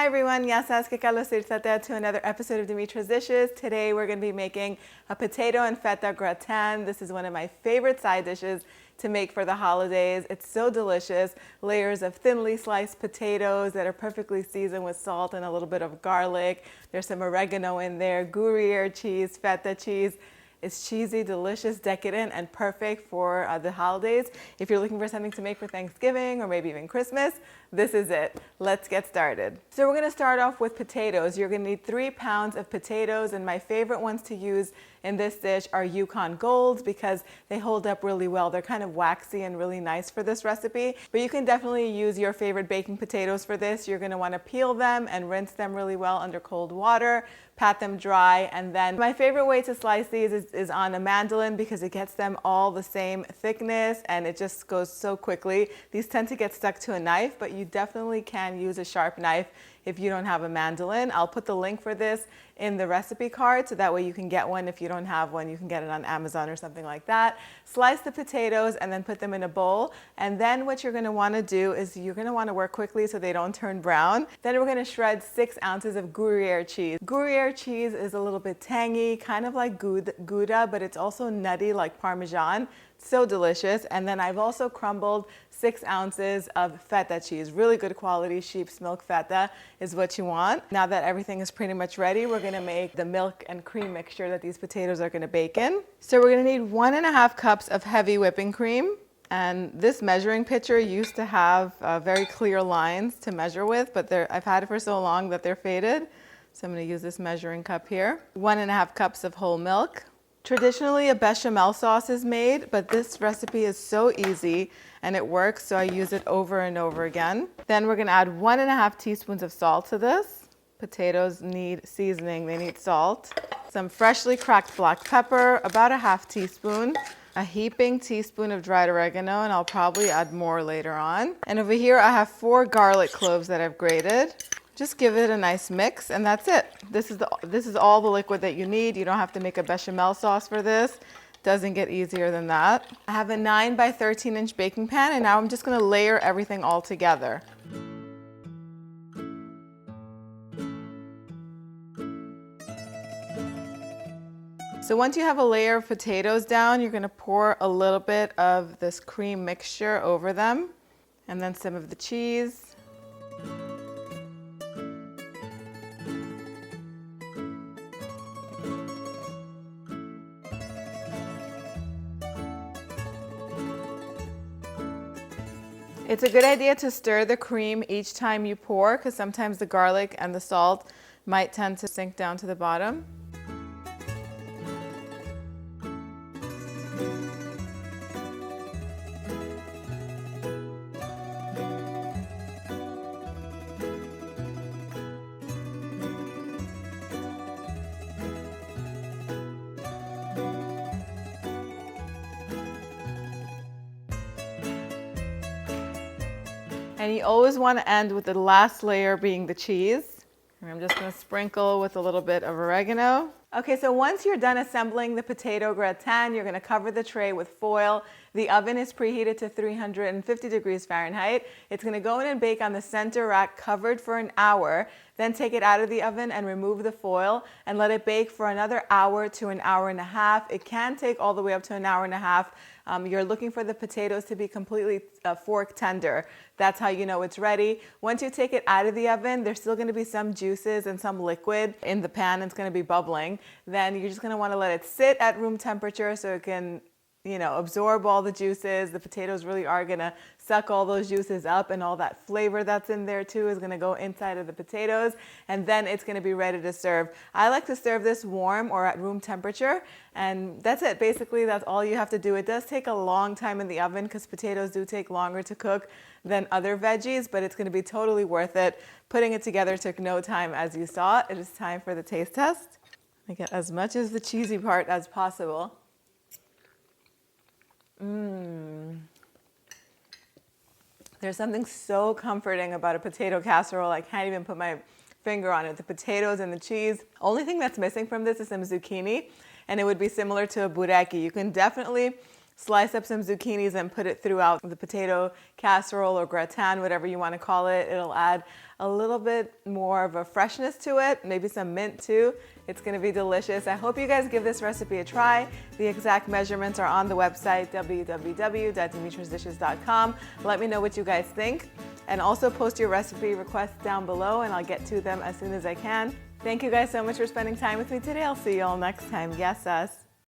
Hi everyone, yasas que kalos to another episode of Dimitra's Dishes. Today we're going to be making a potato and feta gratin. This is one of my favorite side dishes to make for the holidays. It's so delicious. Layers of thinly sliced potatoes that are perfectly seasoned with salt and a little bit of garlic. There's some oregano in there, Gruyere cheese, feta cheese. It's cheesy, delicious, decadent, and perfect for the holidays. If you're looking for something to make for Thanksgiving or maybe even Christmas, this is it. Let's get started. So we're gonna start off with potatoes. You're gonna need 3 pounds of potatoes, and my favorite ones to use in this dish are Yukon Gold because they hold up really well. They're kind of waxy and really nice for this recipe, but you can definitely use your favorite baking potatoes for this. You're gonna wanna peel them and rinse them really well under cold water, pat them dry, and then my favorite way to slice these is on a mandolin because it gets them all the same thickness and it just goes so quickly. These tend to get stuck to a knife, but you definitely can use a sharp knife if you don't have a mandolin. I'll put the link for this in the recipe card so that way you can get one. If you don't have one, you can get it on Amazon or something like that. Slice the potatoes and then put them in a bowl. And then what you're gonna wanna do is you're gonna wanna work quickly so they don't turn brown. Then we're gonna shred 6 ounces of Gruyere cheese. Gruyere cheese is a little bit tangy, kind of like Gouda, but it's also nutty like Parmesan. So delicious. And then I've also crumbled 6 ounces of feta cheese. Really good quality sheep's milk feta is what you want. Now that everything is pretty much ready, we're gonna make the milk and cream mixture that these potatoes are gonna bake in. So we're gonna need 1.5 cups of heavy whipping cream. And this measuring pitcher used to have very clear lines to measure with, but I've had it for so long that they're faded. So I'm gonna use this measuring cup here. 1.5 cups of whole milk. Traditionally, a bechamel sauce is made, but this recipe is so easy and it works, so I use it over and over again. Then we're gonna add 1.5 teaspoons of salt to this. Potatoes need seasoning, they need salt. Some freshly cracked black pepper, about 1/2 teaspoon. A heaping teaspoon of dried oregano, and I'll probably add more later on. And over here I have 4 garlic cloves that I've grated. Just give it a nice mix, and that's it. This is all the liquid that you need. You don't have to make a bechamel sauce for this. Doesn't get easier than that. I have a 9 by 13 inch baking pan, and now I'm just gonna layer everything all together. So once you have a layer of potatoes down, you're gonna pour a little bit of this cream mixture over them, and then some of the cheese. It's a good idea to stir the cream each time you pour because sometimes the garlic and the salt might tend to sink down to the bottom. And you always want to end with the last layer being the cheese. And I'm just going to sprinkle with a little bit of oregano. Okay, so once you're done assembling the potato gratin, you're going to cover the tray with foil. The oven is preheated to 350 degrees Fahrenheit. It's going to go in and bake on the center rack covered for an hour. Then take it out of the oven and remove the foil and let it bake for another hour to an hour and a half. It can take all the way up to an hour and a half. You're looking for the potatoes to be completely fork tender. That's how you know it's ready. Once you take it out of the oven, there's still going to be some juices and some liquid in the pan. It's going to be bubbling. Then you're just going to want to let it sit at room temperature so it can absorb all the juices. The potatoes really are gonna suck all those juices up, and all that flavor that's in there too is gonna go inside of the potatoes, and then it's gonna be ready to serve. I like to serve this warm or at room temperature, and that's it. Basically, that's all you have to do. It does take a long time in the oven because potatoes do take longer to cook than other veggies, but it's gonna be totally worth it. Putting it together took no time, as you saw. It is time for the taste test. I get as much as the cheesy part as possible. There's something so comforting about a potato casserole. I can't even put my finger on it. The potatoes and the cheese. Only thing that's missing from this is some zucchini, and it would be similar to a bureki. You can definitely slice up some zucchinis and put it throughout the potato casserole or gratin, whatever you want to call it. It'll add a little bit more of a freshness to it, maybe some mint too. It's going to be delicious. I hope you guys give this recipe a try. The exact measurements are on the website www.dimitradishes.com. Let me know what you guys think, and also post your recipe requests down below and I'll get to them as soon as I can. Thank you guys so much for spending time with me today. I'll see you all next time. Yes, us.